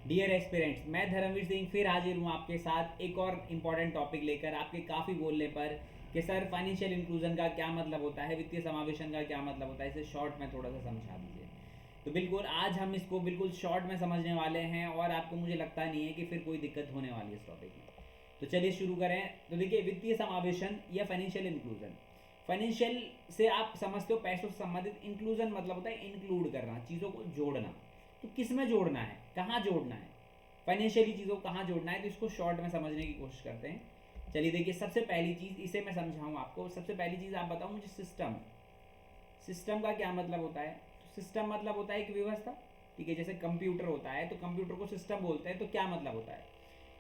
Dear aspirants, मैं धर्मवीर सिंह फिर हाजिर हूँ आपके साथ एक और इम्पॉर्टेंट टॉपिक लेकर आपके काफ़ी बोलने पर कि सर फाइनेंशियल इंक्लूजन का क्या मतलब होता है, वित्तीय समावेशन का क्या मतलब होता है, इसे शॉर्ट में थोड़ा सा समझा दीजिए। तो बिल्कुल आज हम इसको बिल्कुल शॉर्ट में समझने वाले हैं और आपको मुझे लगता नहीं है कि फिर कोई दिक्कत होने वाली है इस टॉपिक में। तो चलिए शुरू करें। तो देखिए, वित्तीय समावेशन या फाइनेंशियल इंक्लूजन, फाइनेंशियल से आप समझते हो पैसों से संबंधित, इंक्लूजन मतलब होता है इंक्लूड करना, चीज़ों को जोड़ना। तो किस में जोड़ना है, कहाँ जोड़ना है, फाइनेंशियली चीज़ों को कहाँ जोड़ना है, तो इसको शॉर्ट में समझने की कोशिश करते हैं। चलिए देखिए, सबसे पहली चीज़ इसे मैं समझाऊँ आपको। सबसे पहली चीज़ आप बताओ मुझे, सिस्टम। सिस्टम का क्या मतलब होता है? तो सिस्टम मतलब होता है एक व्यवस्था। ठीक है, जैसे कंप्यूटर होता है तो कंप्यूटर को सिस्टम बोलते हैं। तो क्या मतलब होता है?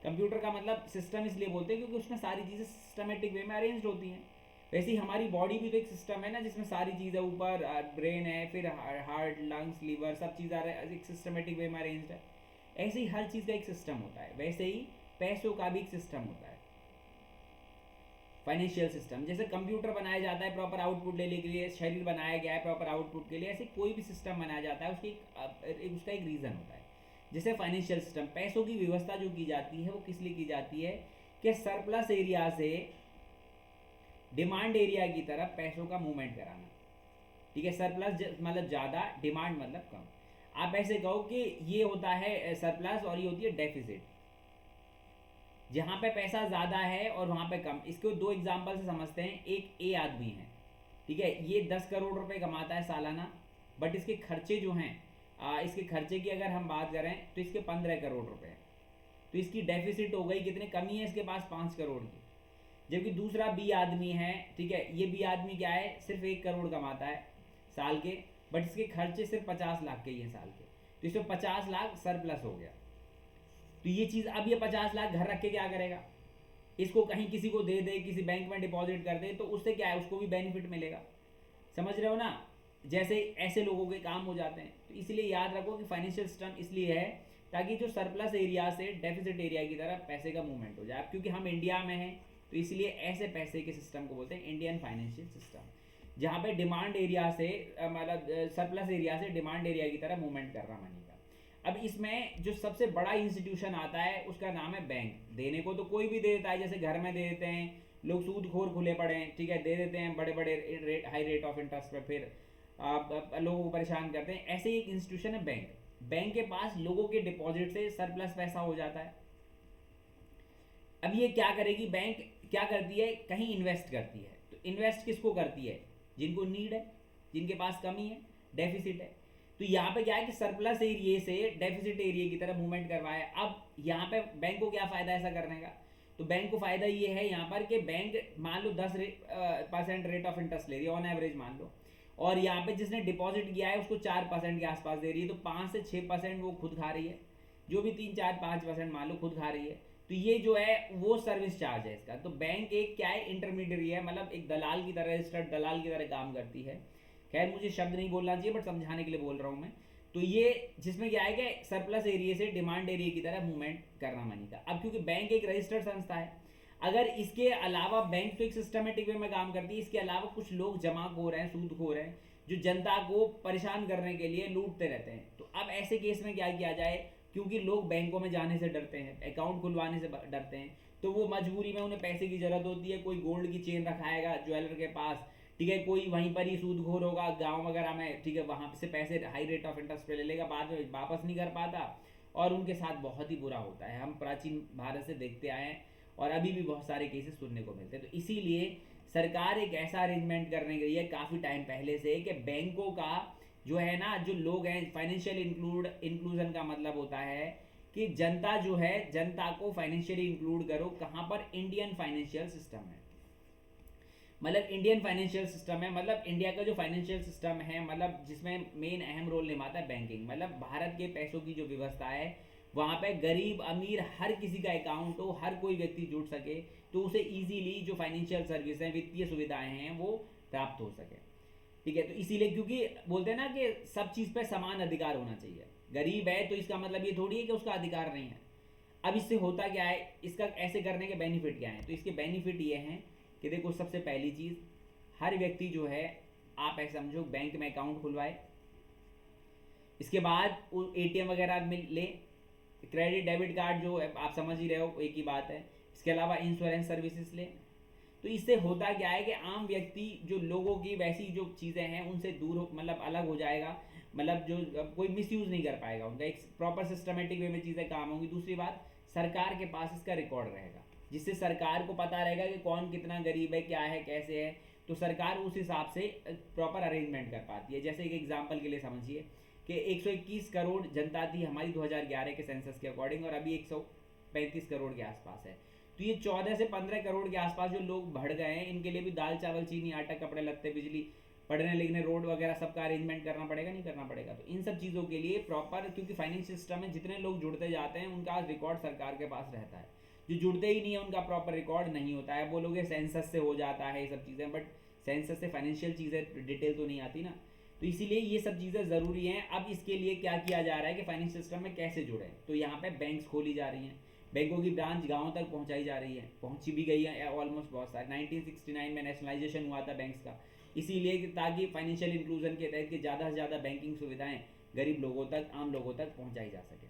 कंप्यूटर का मतलब सिस्टम इसलिए बोलते हैं क्योंकि उसमें सारी चीज़ें सिस्टमेटिक वे में अरेंज होती हैं। वैसे ही हमारी बॉडी भी तो एक सिस्टम है ना, जिसमें सारी चीज़ें, ऊपर ब्रेन है, फिर हार्ट, लंग्स, लीवर, सब चीज़ एक सिस्टमेटिक वे में अरेंज है। ऐसे ही हर चीज़ का एक सिस्टम होता है, वैसे ही पैसों का भी एक सिस्टम होता है, फाइनेंशियल सिस्टम। जैसे कंप्यूटर बनाया जाता है प्रॉपर आउटपुट लेने के लिए, शरीर बनाया गया है प्रॉपर आउटपुट के लिए, ऐसे कोई भी सिस्टम बनाया जाता है उसका एक रीज़न होता है। जैसे फाइनेंशियल सिस्टम, पैसों की व्यवस्था जो की जाती है वो किस लिए की जाती है कि सरप्लस एरिया से डिमांड एरिया की तरफ पैसों का मूवमेंट कराना। ठीक है, सरप्लस मतलब ज़्यादा, डिमांड मतलब कम। आप ऐसे कहो कि ये होता है सरप्लस और ये होती है डेफिसिट। जहाँ पे पैसा ज़्यादा है और वहाँ पे कम। इसको दो एग्जाम्पल से समझते हैं। एक ए आदमी है, ठीक है, ये 10 करोड़ रुपए कमाता है सालाना, बट इसके खर्चे जो हैं, इसके खर्चे की अगर हम बात करें तो इसके 15 करोड़ रुपए हैं। तो इसकी डेफिसिट हो गई कितनी, कमी है इसके पास 5 करोड़ की। जबकि दूसरा बी आदमी है, ठीक है, ये बी आदमी क्या है, सिर्फ 1 करोड़ कमाता है साल के, बट इसके खर्चे सिर्फ 50 लाख के ही हैं साल के। तो इसमें 50 लाख सरप्लस हो गया। तो ये चीज़, अब ये 50 लाख घर रख के क्या करेगा, इसको कहीं किसी को दे दे, किसी बैंक में डिपॉजिट कर दे, तो उससे क्या है, उसको भी बेनिफिट मिलेगा। समझ रहे हो ना? जैसे ऐसे लोगों के काम हो जाते हैं। तो इसलिए याद रखो कि फाइनेंशियल सिस्टम इसलिए है ताकि जो सरप्लस एरिया से डेफिसिट एरिया की तरफ पैसे का मूवमेंट हो जाए। अब क्योंकि हम इंडिया में हैं तो इसलिए ऐसे पैसे के सिस्टम को बोलते हैं इंडियन फाइनेंशियल सिस्टम, जहाँ पे डिमांड एरिया से मतलब सरप्लस एरिया से डिमांड एरिया की तरफ मूवमेंट कर रहा मनी का। अब इसमें जो सबसे बड़ा इंस्टीट्यूशन आता है उसका नाम है बैंक। देने को तो कोई भी दे देता है, जैसे घर में दे देते हैं लोग, सूदखोर खुले पड़े हैं, ठीक है, दे देते हैं बड़े बड़े हाई रेट ऑफ इंटरेस्ट पे, फिर लोगों को परेशान करते हैं। ऐसे ही एक इंस्टीट्यूशन है बैंक। बैंक के पास लोगों के डिपॉजिट से सरप्लस पैसा हो जाता है। अब ये क्या करेगी, बैंक क्या करती है, कहीं इन्वेस्ट करती है। तो इन्वेस्ट किसको करती है, जिनको नीड है, जिनके पास कमी है, डेफिसिट है। तो यहाँ पे क्या है कि सरप्लस एरिया से डेफिसिट एरिया की तरफ मूवमेंट करवाया। अब यहाँ पे बैंक को क्या फ़ायदा ऐसा करने का, तो बैंक को फ़ायदा ये है यहाँ पर कि बैंक मान लो 10% रेट ऑफ इंटरेस्ट ले रही है ऑन एवरेज मान लो, और यहाँ पे जिसने डिपॉजिट किया है उसको 4% के आसपास दे रही है। तो 5 से 6% वो खुद खा रही है, जो भी 3, 4, 5% मान लो खुद खा रही है। तो ये जो है वो सर्विस चार्ज है इसका। तो बैंक एक क्या है, इंटरमीडियरी है, मतलब एक दलाल की तरह, रजिस्टर्ड दलाल की तरह काम करती है। खैर मुझे शब्द नहीं बोलना चाहिए बट समझाने के लिए बोल रहा हूँ मैं। तो ये जिसमें क्या है कि सरप्लस एरिया से डिमांड एरिया की तरह मूवमेंट करना मनी का। अब क्योंकि बैंक एक रजिस्टर्ड संस्था है, अगर इसके अलावा, बैंक तो एक सिस्टमेटिक वे में काम करती है, इसके अलावा कुछ लोग जमाखोर हैं, सूदखोर हैं, जो जनता को परेशान करने के लिए लूटते रहते हैं। तो अब ऐसे केस में क्या किया जाए, क्योंकि लोग बैंकों में जाने से डरते हैं, अकाउंट खुलवाने से डरते हैं, तो वो मजबूरी में उन्हें पैसे की जरूरत होती है। कोई गोल्ड की चेन रखाएगा ज्वेलर के पास, ठीक है, कोई वहीं पर ही सूदखोर होगा गांव वगैरह में, ठीक है, वहां से पैसे हाई रेट ऑफ इंटरेस्ट पे ले लेगा, बाद में वापस नहीं कर पाता, और उनके साथ बहुत ही बुरा होता है। हम प्राचीन भारत से देखते आए हैं और अभी भी बहुत सारे केसेस सुनने को मिलते हैं। तो इसीलिए सरकार एक ऐसा अरेंजमेंट करने गई है काफ़ी टाइम पहले से कि बैंकों का जो है ना, जो लोग हैं, फाइनेंशियल इंक्लूजन का मतलब होता है कि जनता जो है, जनता को फाइनेंशियली इंक्लूड करो। कहाँ पर, इंडियन फाइनेंशियल सिस्टम है, मतलब इंडियन फाइनेंशियल सिस्टम है, मतलब इंडिया का जो फाइनेंशियल सिस्टम है, मतलब जिसमें मेन अहम रोल निभाता है बैंकिंग। मतलब भारत के पैसों की जो व्यवस्था है, वहाँ पे गरीब अमीर हर किसी का अकाउंट हो, हर कोई व्यक्ति जुड़ सके, तो उसे इजीली जो फाइनेंशियल सर्विस है, वित्तीय सुविधाएं हैं, वो प्राप्त हो सके। ठीक है, तो इसीलिए, क्योंकि बोलते हैं ना कि सब चीज़ पे समान अधिकार होना चाहिए। गरीब है तो इसका मतलब ये थोड़ी है कि उसका अधिकार नहीं है। अब इससे होता क्या है, इसका ऐसे करने के बेनिफिट क्या हैं, तो इसके बेनिफिट ये हैं कि देखो, सबसे पहली चीज़, हर व्यक्ति जो है, आप ऐसा समझो, बैंक में अकाउंट खुलवाए, इसके बाद वो एटीएम वगैरह में ले, क्रेडिट डेबिट कार्ड जो आप समझ ही रहे हो, एक ही बात है। इसके अलावा इंश्योरेंस सर्विसेज ले। तो इससे होता क्या है कि आम व्यक्ति जो लोगों की वैसी जो चीज़ें हैं उनसे दूर मतलब अलग हो जाएगा, मतलब जो कोई मिसयूज़ नहीं कर पाएगा उनका, एक प्रॉपर सिस्टमेटिक वे में चीज़ें काम होंगी। दूसरी बात, सरकार के पास इसका रिकॉर्ड रहेगा, जिससे सरकार को पता रहेगा कि कौन कितना गरीब है, क्या है, कैसे है, तो सरकार उस हिसाब से प्रॉपर अरेंजमेंट कर पाती है। जैसे एक एग्जाम्पल के लिए समझिए कि 121 करोड़ जनता थी हमारी 2011 के सेंसस के अकॉर्डिंग, और अभी 135 करोड़ के आसपास है। तो ये 14 से 15 करोड़ के आसपास जो लोग बढ़ गए हैं, इनके लिए भी दाल चावल चीनी आटा कपड़े लत्ते बिजली पढ़ने लिखने रोड वगैरह सबका अरेंजमेंट करना पड़ेगा, नहीं करना पड़ेगा। तो इन सब चीज़ों के लिए प्रॉपर, क्योंकि फाइनेंशियल सिस्टम में जितने लोग जुड़ते जाते हैं उनका रिकॉर्ड सरकार के पास रहता है। जो जुड़ते ही नहीं है उनका प्रॉपर रिकॉर्ड नहीं होता है। बोलोगे सेंसस से हो जाता है ये सब चीज़ें, बट सेंसस से फाइनेंशियल चीज़ें डिटेल तो नहीं आती ना। तो इसीलिए ये सब चीज़ें ज़रूरी हैं। अब इसके लिए क्या किया जा रहा है कि फाइनेंशियल सिस्टम में कैसे जुड़े, तो यहाँ पे बैंक्स खोली जा रही हैं, बैंकों की ब्रांच गाँव तक पहुँचाई जा रही है, पहुँची भी गई है ऑलमोस्ट बहुत सारे। 1969 में नेशनलाइजेशन हुआ था बैंक्स का, इसीलिए ताकि फाइनेंशियल इंक्लूजन के तहत कि ज़्यादा से ज़्यादा बैंकिंग सुविधाएं गरीब लोगों तक, आम लोगों तक पहुँचाई जा सके।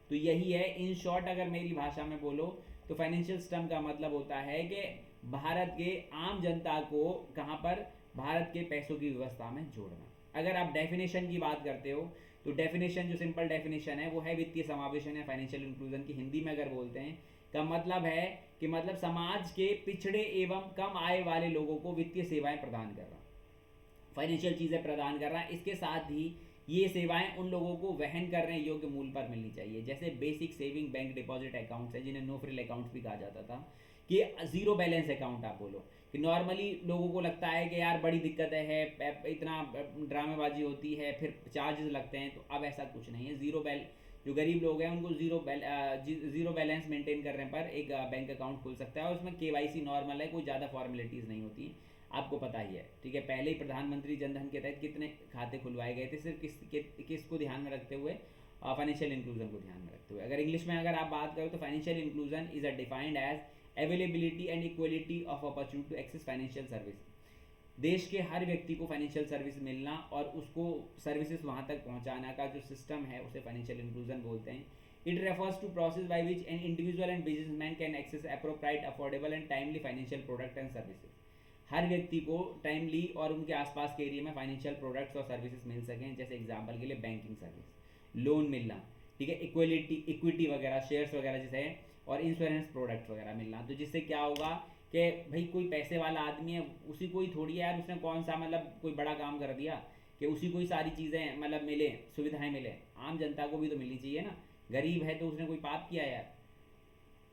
तो यही है इन शॉर्ट, अगर मेरी भाषा में बोलो तो फाइनेंशियल सिस्टम का मतलब होता है कि भारत के आम जनता को कहाँ पर, भारत के पैसों की व्यवस्था में जोड़ना। अगर आप डेफिनेशन की बात करते हो तो डेफिनेशन, जो सिंपल डेफिनेशन है वो है वित्तीय समावेशन या फाइनेंशियल इंक्लूजन की हिंदी में अगर बोलते हैं का मतलब है कि मतलब समाज के पिछड़े एवं कम आय वाले लोगों को वित्तीय सेवाएं प्रदान करना, फाइनेंशियल चीज़ें प्रदान करना। इसके साथ ही ये सेवाएं उन लोगों को वहन करने योग्य मूल्य पर मिलनी चाहिए। जैसे basic saving bank deposit accounts है, जिन्हें नो फ्रिल अकाउंट्स भी कहा जाता था, कि जीरो बैलेंस अकाउंट आप बोलो, कि नॉर्मली लोगों को लगता है कि यार बड़ी दिक्कत है, इतना ड्रामेबाजी होती है, फिर चार्जेस लगते हैं। तो अब ऐसा कुछ नहीं है। जो गरीब लोग हैं उनको जीरो बैलेंस मेंटेन करने पर एक बैंक अकाउंट खुल सकता है, और उसमें केवाईसी नॉर्मल है, कोई ज़्यादा फॉर्मेलिटीज़ नहीं होती, आपको पता ही है, ठीक है। पहले ही प्रधानमंत्री जनधन के तहत कितने खाते खुलवाए गए थे, सिर्फ किसको ध्यान में रखते हुए, फाइनेंशियल इंक्लूजन को ध्यान में रखते हुए। अगर इंग्लिश में अगर आप बात करो तो financial inclusion is a defined as availability and equality of opportunity to access financial service. देश के हर व्यक्ति को फाइनेंशियल सर्विस मिलना और उसको सर्विसेज वहाँ तक पहुँचाना का जो सिस्टम है उसे फाइनेंशियल इंक्लूजन बोलते हैं। It refers to process by which an individual and businessman can access appropriate affordable and timely financial product and services. हर व्यक्ति को टाइमली और उनके आसपास के एरिया में फाइनेंशियल प्रोडक्ट्स और सर्विसेज मिल सकें। जैसे एग्जांपल के लिए बैंकिंग सर्विस, लोन मिलना, ठीक है, इक्विटी वगैरह, शेयर्स वगैरह जैसे है, और इंश्योरेंस प्रोडक्ट वगैरह मिलना। तो जिससे क्या होगा कि भाई कोई पैसे वाला आदमी है, उसी को ही थोड़ी है यार, उसने कौन सा मतलब कोई बड़ा काम कर दिया कि उसी को ही सारी चीज़ें मतलब मिले, सुविधाएं मिले। आम जनता को भी तो मिलनी चाहिए ना। गरीब है तो उसने कोई पाप किया यार।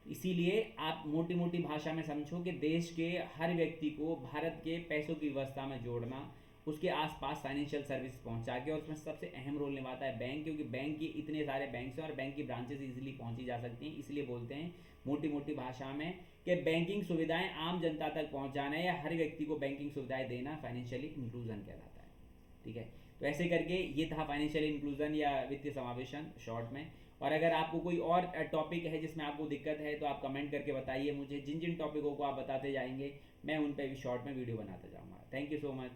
इसीलिए आप मोटी मोटी भाषा में समझो कि देश के हर व्यक्ति को भारत के पैसों की व्यवस्था में जोड़ना, उसके आसपास फाइनेंशियल सर्विस पहुंचा के, और उसमें सबसे अहम रोल निभाता है बैंक, क्योंकि बैंक की इतने सारे बैंक हैं और बैंक की ब्रांचेस इजीली पहुंची जा सकती हैं। इसलिए बोलते हैं मोटी मोटी भाषा में कि बैंकिंग सुविधाएं आम जनता तक पहुंचाना या हर व्यक्ति को बैंकिंग सुविधाएं देना फाइनेंशियली इंक्लूजन कहलाता है, ठीक है। तो ऐसे करके ये था फाइनेंशियल इंक्लूजन या वित्तीय समावेशन शॉर्ट में। और अगर आपको कोई और टॉपिक है जिसमें आपको दिक्कत है तो आप कमेंट करके बताइए मुझे। जिन जिन टॉपिकों को आप बताते जाएंगे मैं उन पर भी शॉर्ट में वीडियो बनाता जाऊँगा। Thank you so much.